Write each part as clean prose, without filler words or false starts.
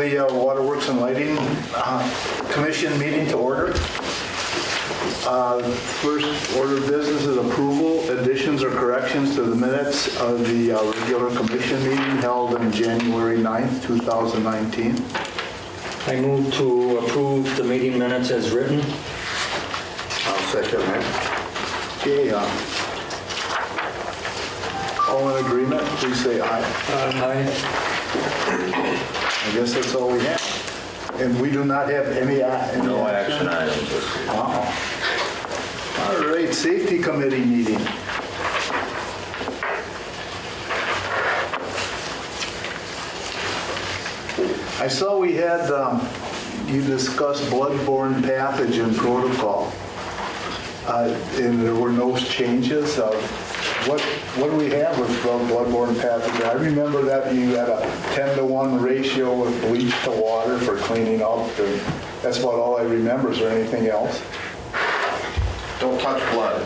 the Waterworks and Lighting Commission meeting to order. First order of business is approval, additions or corrections to the minutes of the regular commission meeting held on January 9th, 2019. I move to approve the meeting minutes as written. I'll second that. Okay, all in agreement, please say aye. Aye. I guess that's all we have. And we do not have any No action items this week. Wow. All right, safety committee meeting. I saw we had, you discussed bloodborne pathogen protocol. And there were no changes. What do we have with bloodborne pathogen? I remember that you had a 10-to-1 ratio with bleach to water for cleaning up. And that's about all I remember. Is there anything else? Don't touch blood.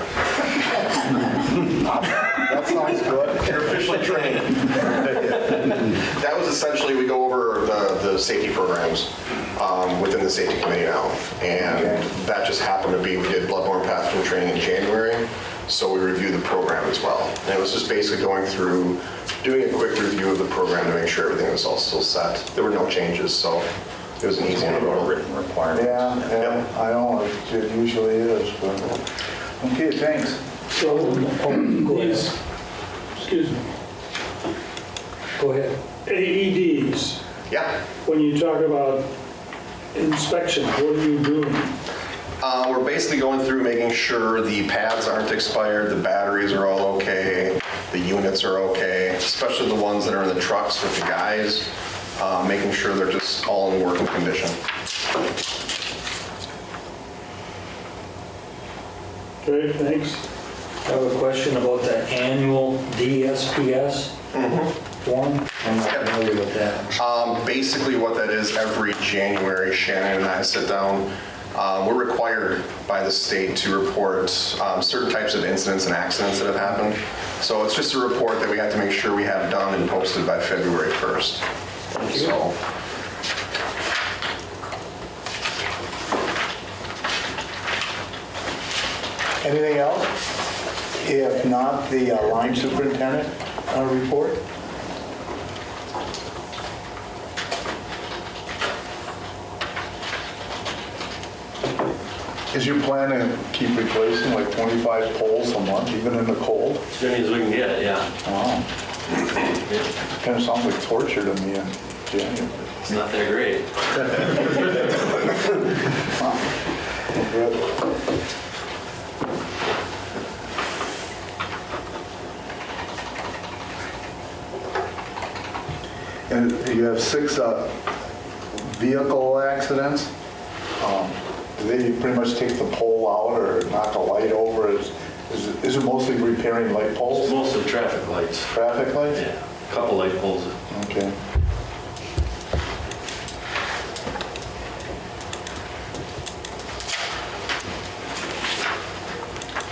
That sounds good. You're officially trained. That was essentially, we go over the safety programs within the safety committee now. And that just happened to be, we did bloodborne pathogen training in January, so we reviewed the program as well. And it was just basically going through, doing a quick review of the program to make sure everything was all still set. There were no changes, so it was an easy one to go over. Written requirements. Yeah, I know, it usually is, but, okay, thanks. So, these, excuse me, Go ahead. AEDs, Yeah. when you talk about inspection, what are you doing? We're basically going through making sure the pads aren't expired, the batteries are all okay, the units are okay, especially the ones that are in the trucks with the guys, making sure they're just all in working condition. Okay, thanks. I have a question about the annual DSPs form. I'm not familiar with that. Basically what that is, every January, Shannon and I sit down. We're required by the state to report certain types of incidents and accidents that have happened. So it's just a report that we have to make sure we have done and posted by February 1st. Thank you. So, Anything else? If not, the line superintendent report. Is your plan to keep replacing like 25 poles a month, even in the cold? As many as we can get, yeah. Wow. Kind of sounds like torture to me in January. It's not that great. Good. And you have 6 vehicle accidents. Do they pretty much take the pole out or knock a light over? Is it mostly repairing light poles? It's mostly traffic lights. Traffic lights? Yeah, a couple light poles. Okay.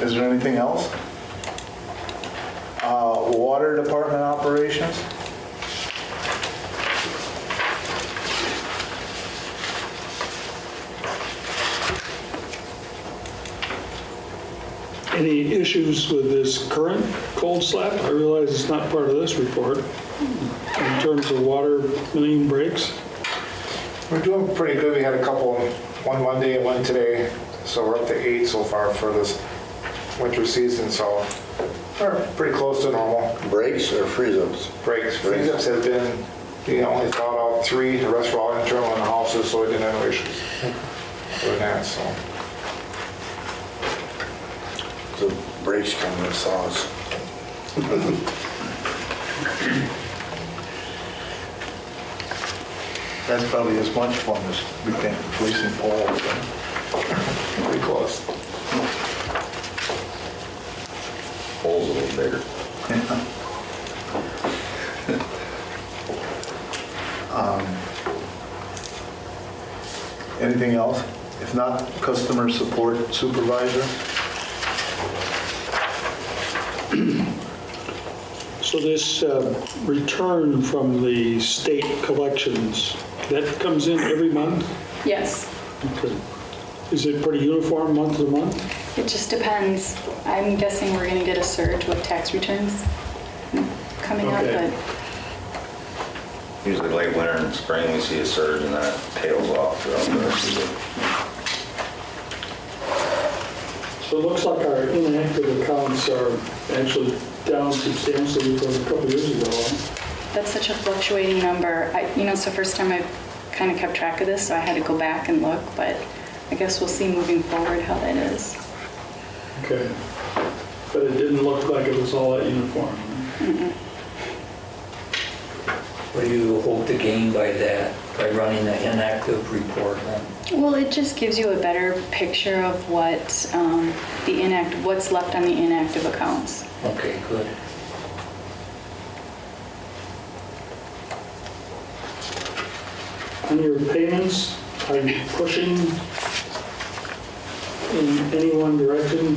Is there anything else? Water department operations? Any issues with this current cold snap? I realize it's not part of this report. In terms of water main breaks, We're doing pretty good. We had a couple, one Monday and one today, so we're up to 8 so far for this winter season, so we're pretty close to normal. Breaks or freeze-ups? Breaks. Freeze-ups have been, we only thought out 3, the rest were all internal in the houses, so we didn't have no issues with that, so. The breaks come with sauce. That's probably as much fun as replacing poles. Pretty close. Holes a little bigger. Anything else? If not, customer support supervisor? so this return from the state collections That comes in every month? Yes, Okay. Is it pretty uniform month to month? it just depends. I'm guessing we're gonna get a surge with tax returns coming up, Okay. but Usually late winter and spring, we see a surge and then it tails off throughout the rest of the So it looks like our inactive accounts are actually down substantially from a couple years ago. that's such a fluctuating number. It's the first time I've kind of kept track of this, so I had to go back and look, but I guess we'll see moving forward how that is. Okay. But it didn't look like it was all that uniform. What do you hope to gain by that, by running the inactive report then? Well, it just gives you a better picture of what's left on the inactive accounts. Okay, good. On your payments, are you pushing in any one direction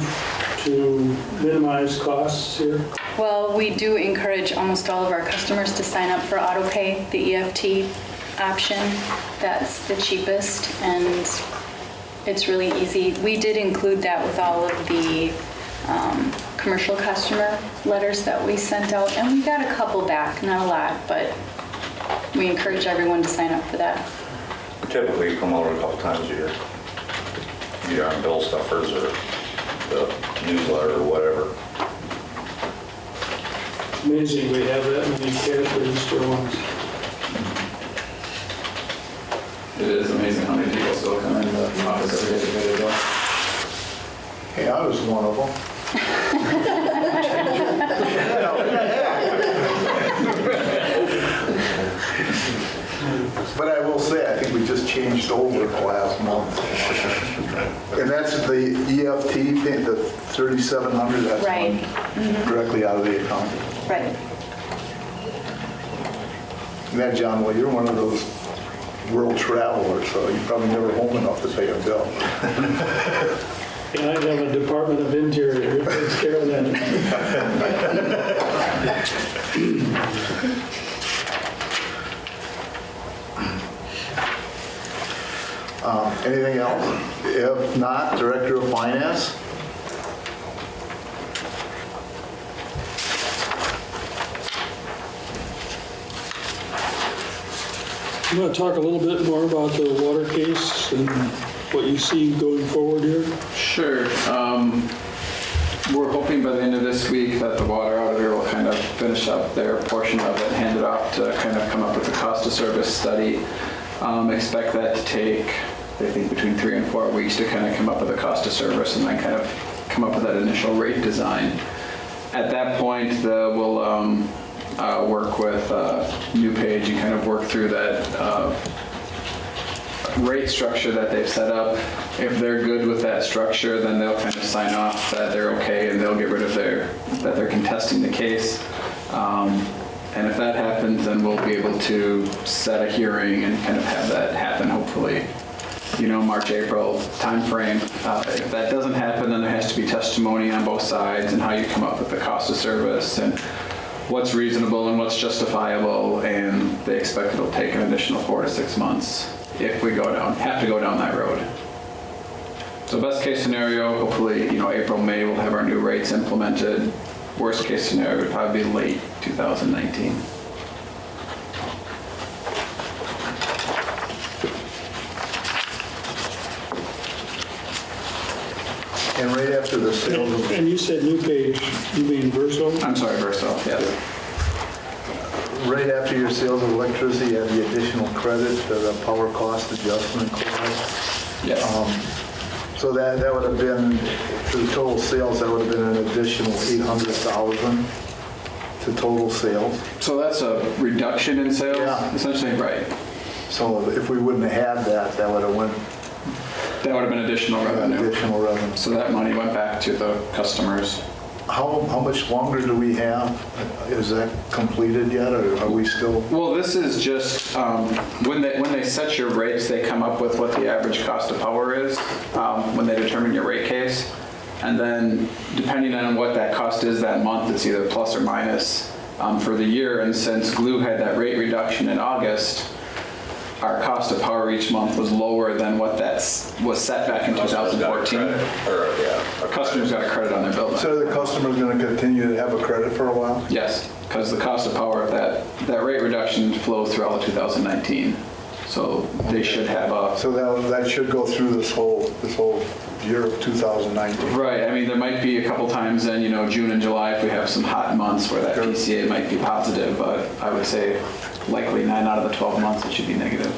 to minimize costs here? Well, we do encourage almost all of our customers to sign up for AutoPay, the EFT option. That's the cheapest and it's really easy. We did include that with all of the commercial customer letters that we sent out, and we got a couple back, not a lot, but we encourage everyone to sign up for that. Typically, you come over a couple times a year, either on bill stuffers or the newsletter or whatever. Amazing we have that many cash register ones. It is amazing how many people still come in the office every day to pay their bill. Hey, I was one of them. But I will say, I think we just changed over last month. And that's the EFT, the 3,700, that's Right. one directly out of the account. Right. And that, John, well, you're one of those world travelers, so you're probably never home enough to pay a bill. And I have a Department of Interior that takes care of that. Anything else? If not, Director of Finance? You want to talk a little bit more about the water case and what you see going forward here? Sure. We're hoping by the end of this week that the water auditor will kind of finish up their portion of it, hand it off to kind of come up with a cost of service study. Expect that to take, I think, between 3 and 4 weeks to kind of come up with a cost of service and then kind of come up with that initial rate design. At that point, we'll work with NewPage and kind of work through that rate structure that they've set up. If they're good with that structure, then they'll kind of sign off that they're okay and they'll get rid of that they're contesting the case. And if that happens, then we'll be able to set a hearing and kind of have that happen, hopefully, March, April timeframe. If that doesn't happen, then there has to be testimony on both sides and how you come up with the cost of service and what's reasonable and what's justifiable, and they expect it'll take an additional 4 to 6 months if we have to go down that road. So best case scenario, hopefully, April, May, we'll have our new rates implemented. Worst case scenario would probably be late 2019. And right after the sales of... And you said NewPage, you mean Verso? I'm sorry, Verso, yes. Right after your sales of electricity, you have the additional credit for the power cost adjustment clause. Yes. So that would have been, to the total sales, that would have been an additional $800,000 to total sales. So that's a reduction in sales? Yeah. Essentially, right. So if we wouldn't have had that, that would have went That would have been additional revenue. additional revenue. So that money went back to the customers. How much longer do we have? Is that completed yet, or are we still? Well, this is just, when they set your rates, they come up with what the average cost of power is when they determine your rate case. And then depending on what that cost is that month, it's either plus or minus for the year. And since Glue had that rate reduction in August, our cost of power each month was lower than what was set back in 2014. Our customers got a credit on their bill. So the customer's going to continue to have a credit for a while? Yes, because the cost of power, that rate reduction flows through all of 2019. So they should have a... So that should go through this whole year of 2019? Right, I mean, there might be a couple times in, June and July, if we have some hot months where that PCA might be positive, but I would say likely 9 out of the 12 months it should be negative.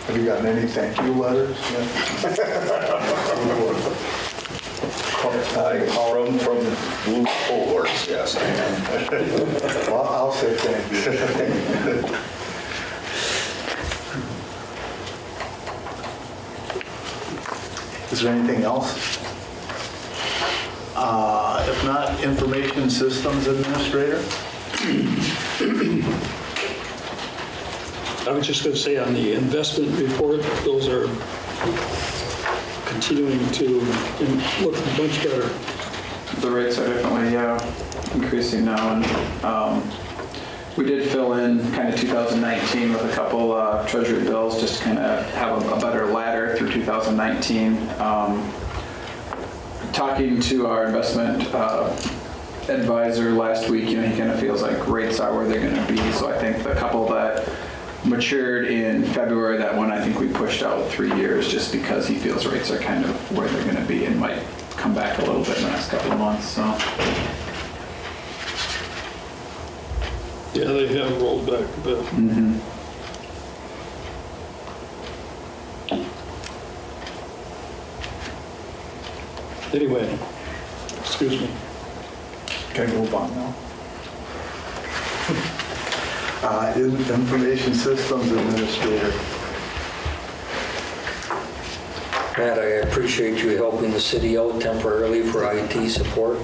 Have you gotten any thank you letters yet? From Blue Cohorts, yes, I am. Well, I'll say thank you. Is there anything else? If not, Information Systems Administrator? I was just going to say on the investment report, those are continuing to look much better. The rates are definitely increasing now, and we did fill in kind of 2019 with a couple treasury bills just to kind of have a better ladder through 2019. Talking to our investment advisor last week, he kind of feels like rates are where they're going to be. So I think the couple that matured in February, that one I think we pushed out 3 years just because he feels rates are kind of where they're going to be and might come back a little bit in the next couple of months. So. Yeah, they have rolled back a bit. Mm-hmm. Anyway, excuse me. Can I move on now? Information Systems Administrator. Matt, I appreciate you helping the city out temporarily for IT support.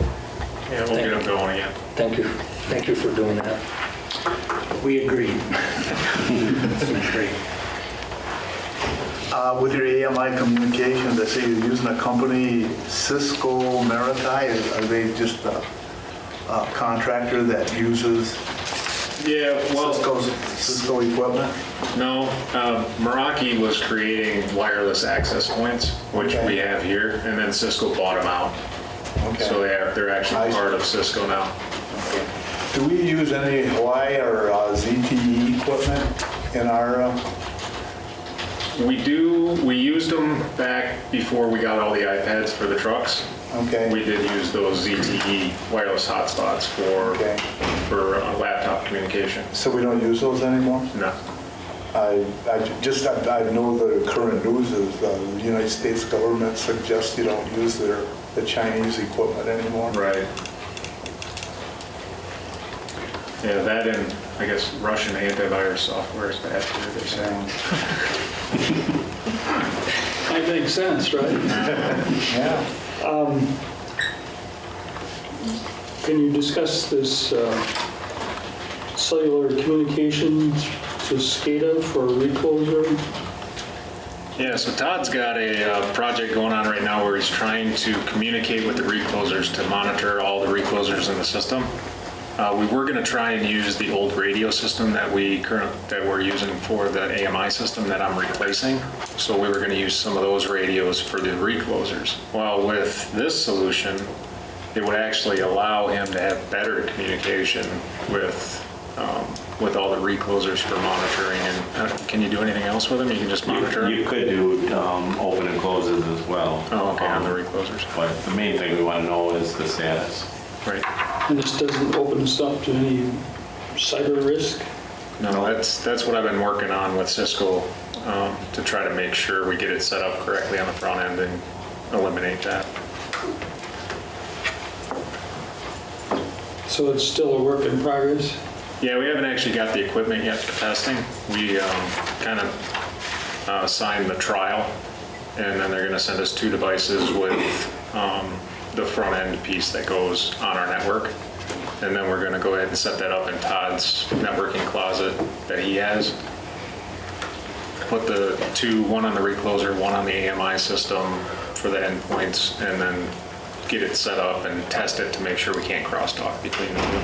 Yeah, we'll get them going again. Thank you. Thank you for doing that. We agree. Great. With your AMI communications, I see you're using a company, Siskel Maritime. Are they just a contractor that uses Yeah, well, Siskel equipment? no, Meraki was creating wireless access points, which Okay. we have here, and then Cisco bought them out. Okay. So they're actually part of Cisco now. Do we use any Hawaii or ZTE equipment in our? We used them back before we got all the iPads for the trucks. Okay. We did use those ZTE wireless hotspots for Okay. laptop communication. So we don't use those anymore? No. I know the current news is the United States government suggests you don't use the Chinese equipment anymore. Right. Yeah, that and I guess Russian antivirus software is bad too, they say. That makes sense, right? Yeah. Can you discuss this cellular communication to SCADA for recloser? Yeah, so Todd's got a project going on right now where he's trying to communicate with the reclosers to monitor all the reclosers in the system. We were going to try and use the old radio system that we're using for the AMI system that I'm replacing. So we were going to use some of those radios for the reclosers. Well, with this solution, it would actually allow him to have better communication with all the reclosers for monitoring. And can you do anything else with them? You can just monitor You could do open and closes as well. Oh, okay, on the reclosers. But the main thing we want to know is the status. Right. And this doesn't open us up to any cyber risk? No, that's what I've been working on with Cisco to try to make sure we get it set up correctly on the front end and eliminate that. So it's still a work in progress? Yeah, we haven't actually got the equipment yet for testing. We kind of signed the trial, and then they're going to send us 2 devices with the front end piece that goes on our network. And then we're going to go ahead and set that up in Todd's networking closet that he has. Put the 2, one on the recloser, one on the AMI system for the endpoints, and then get it set up and test it to make sure we can't crosstalk between the two.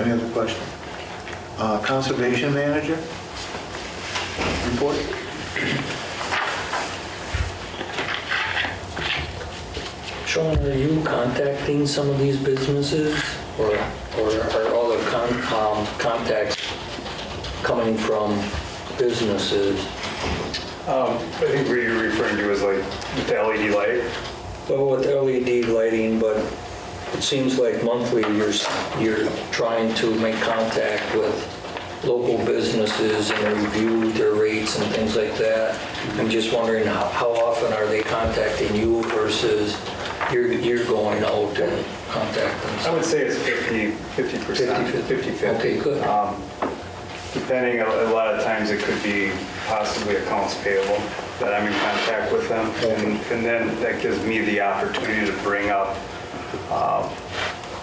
Any other question? Conservation manager? Report? Sean, are you contacting some of these businesses, or are all the contacts coming from businesses? I think what you're referring to is like the LED light. Well, with LED lighting, but it seems like monthly you're trying to make contact with local businesses and review their rates and things like that. I'm just wondering how often are they contacting you versus you're going out and contacting I them? would say it's 50%, 50-50. Okay, good. Depending, a lot of times it could be possibly accounts payable that I'm in contact with them. And then that gives me the opportunity to bring up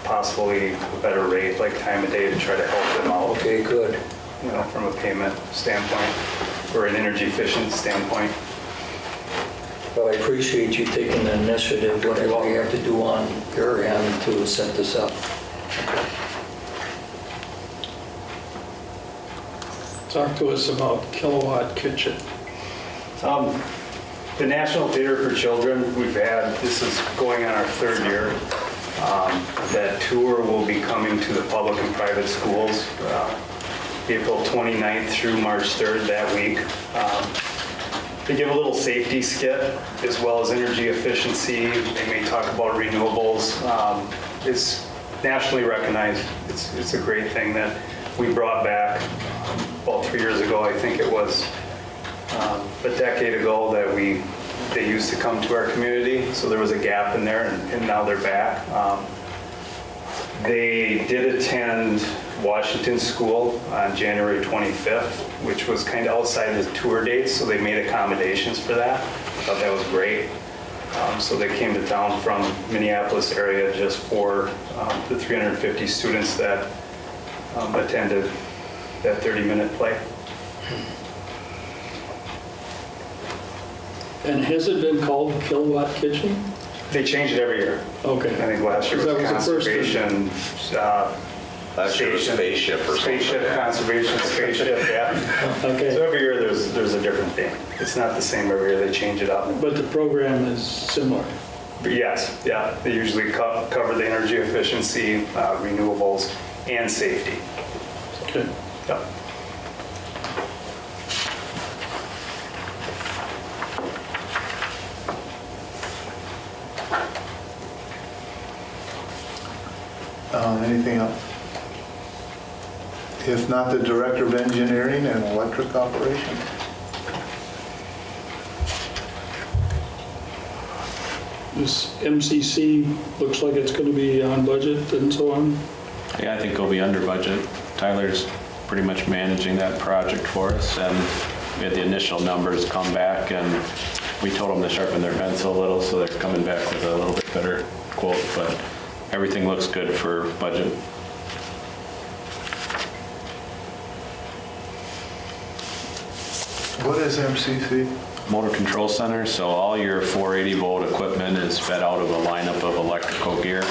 possibly a better rate, like time of day, to try to help them out. Okay, good. You know, from a payment standpoint or an energy efficient standpoint. Well, I appreciate you taking the initiative, whatever you have to do on your end to set this up. Talk to us about Kilowatt Kitchen. The National Theater for Children, this is going on our third year. That tour will be coming to the public and private schools April 29th through March 3rd that week. They give a little safety skit as well as energy efficiency. They may talk about renewables. It's nationally recognized. It's a great thing that we brought back about 3 years ago. I think it was a decade ago that they used to come to our community. So there was a gap in there, and now they're back. They did attend Washington School on January 25th, which was kind of outside the tour dates, so they made accommodations for that. I thought that was great. So they came to town from Minneapolis area just for the 350 students that attended that 30-minute play. And has it been called Kilowatt Kitchen? They change it every year. Okay. I think last year was That was the first conservation. Last year was spaceship or something. Spaceship, conservation, spaceship, yeah. Okay. So every year there's a different theme. It's not the same every year, they change it up. But the program is similar. But yes, yeah, they usually cover the energy efficiency, renewables, and safety. Okay. Yep. Anything else? If not, the Director of Engineering and Electric Operations. This MCC looks like it's going to be on budget and so on. Yeah, I think it'll be under budget. Tyler's pretty much managing that project for us, and we had the initial numbers come back, and we told them to sharpen their pencil a little, so they're coming back with a little bit better quote, but everything looks good for budget. What is MCC? Motor Control Center, so all your 480 volt equipment is fed out of a lineup of electrical gear,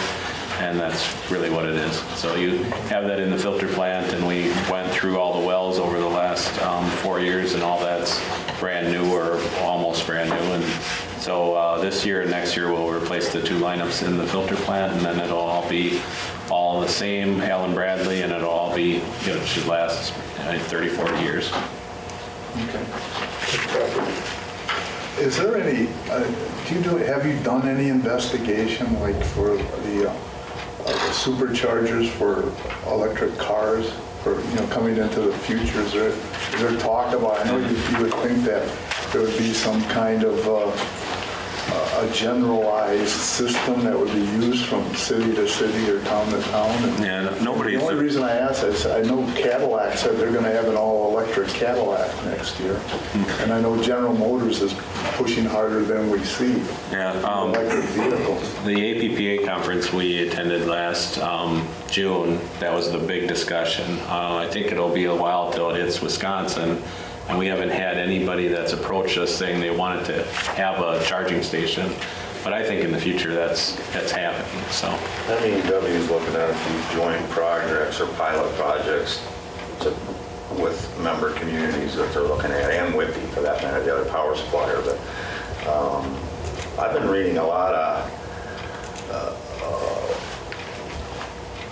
and that's really what it is. So you have that in the filter plant, and we went through all the wells over the last 4 years, and all that's brand new or almost brand new. And so this year and next year we'll replace the 2 lineups in the filter plant, and then it'll all be all the same, Allen Bradley, and it'll all be, it should last 30, 40 years. Okay. Is there any, have you done any investigation like for the Superchargers for electric cars for, coming into the future? Is there talk about, I know you would think that there would be some kind of a generalized system that would be used from city to city or town to town? And Yeah, nobody's. the only reason I ask is I know Cadillac said they're going to have an all-electric Cadillac next year. And I know General Motors is pushing harder than we see. Yeah, Electric vehicles. the APPA conference we attended last June, that was the big discussion. I think it'll be a while till it hits Wisconsin, and we haven't had anybody that's approached us saying they wanted to have a charging station. But I think in the future, that's happening, so. MEW is looking at a few joint projects or pilot projects with member communities that they're looking at, and Whitby for that matter, the other power supplier. But I've been reading a lot of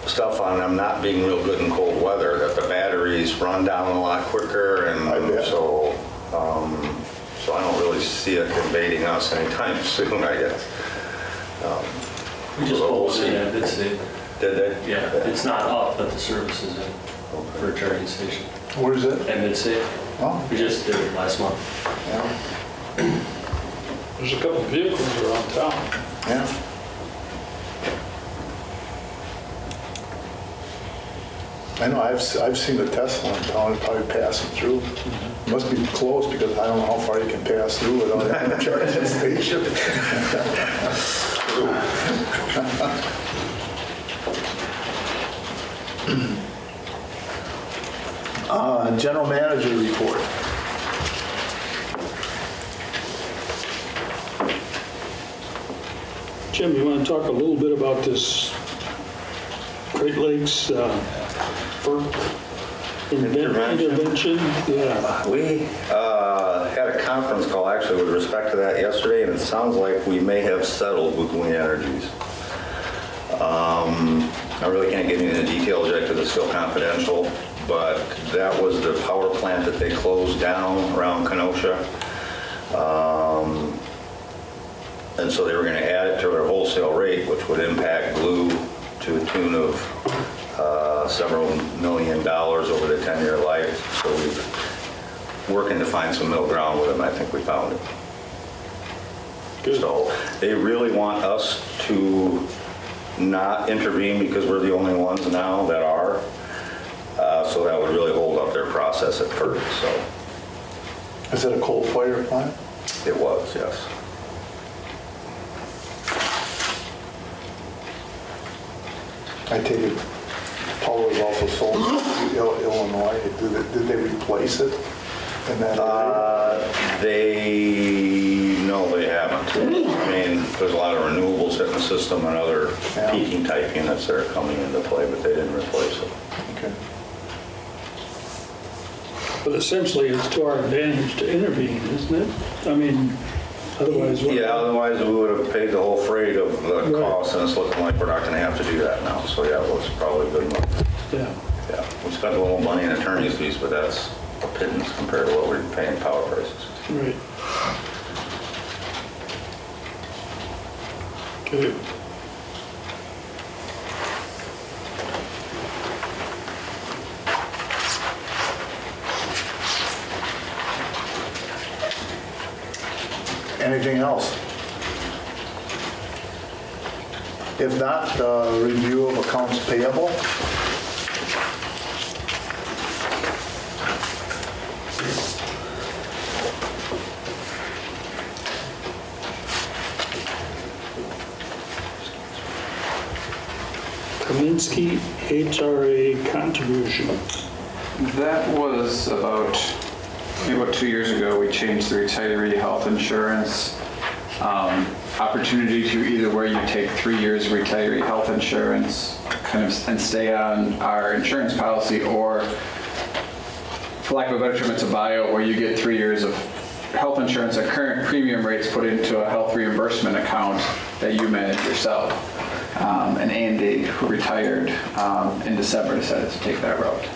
stuff on them not being real good in cold weather, that the batteries run down a lot quicker, and so I don't really see it invading us anytime soon, I guess. We just pulled it in at Mid-State. Did they? Yeah, it's not up, but the service is in for a charging station Where's it? at Mid-State. Oh, We just did it last month. yeah. There's a couple vehicles around town. Yeah. I know, I've seen a Tesla in town, probably passing through. Must be close because I don't know how far you can pass through without having a charging station. General manager report. Jim, you want to talk a little bit about this Great Lakes intervention? Yeah. We had a conference call actually with respect to that yesterday, and it sounds like we may have settled with Green Energies. I really can't get into the details yet because it's still confidential, but that was the power plant that they closed down around Kenosha. And so they were going to add it to their wholesale rate, which would impact Blue to the tune of several $1 million over the 10-year life. So we're working to find some middle ground with them. I think we found it. Good. So they really want us to not intervene because we're the only ones now that are. So that would really hold up their process at first. So Is it a coal-fired plant? it was, yes. I take it power is also sold to Illinois. Did they replace it in that area? No, they haven't. I mean, there's a lot of renewables hitting the system and other peaking type units that are coming into play, but they didn't replace it. Okay. But essentially, it's to our advantage to intervene, isn't it? I mean, otherwise... Yeah, otherwise we would have paid the whole freight of the Right. cost, and it's looking like we're not going to have to do that now. So yeah, it was probably a good one. Yeah. Yeah, we spent a little money in attorney's fees, but that's a pittance compared to what we're paying power prices. Right. Okay. Anything else? If not, review of accounts payable. Kaminsky HRA contribution. That was about 2 years ago. We changed the retiree health insurance opportunity to either where you take 3 years of retiree health insurance and stay on our insurance policy, or for lack of a better term, it's a buyout where you get 3 years of health insurance at current premium rates put into a health reimbursement account that you manage yourself. And Andy, who retired in December, decided to take that route.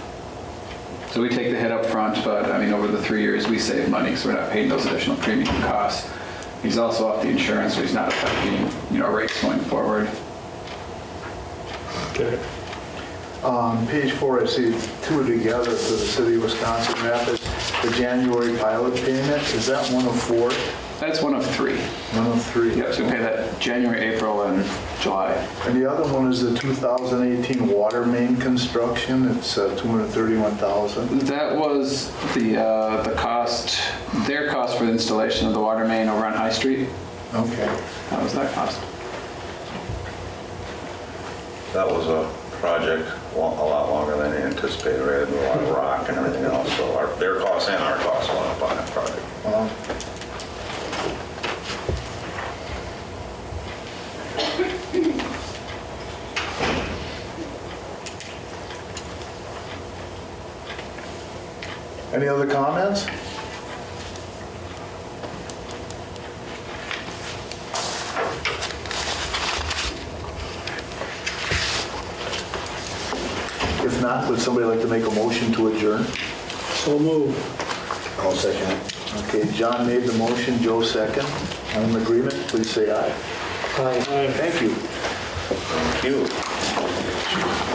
So we take the hit up front, but I mean, over the 3 years, we save money because we're not paying those additional premium costs. He's also off the insurance, so he's not affecting, rates going forward. Okay. Page 4, I see two together for the City of Wisconsin Rapids. The January pilot payment, is that one of 4? That's one of 3. One of 3. Yep, so we pay that January, April, and July. And the other one is the 2018 water main construction. It's $231,000. That was the cost, their cost for the installation of the water main over on High Street. Okay. That was that cost. That was a project a lot longer than anticipated. We had to do a lot of rock and everything else, so their costs and our costs went up on that project. Any other comments? If not, would somebody like to make a motion to adjourn? So move. I'll second it. Okay, John made the motion, Joe second. I'm in agreement, please say aye. Aye. Thank you. Thank you.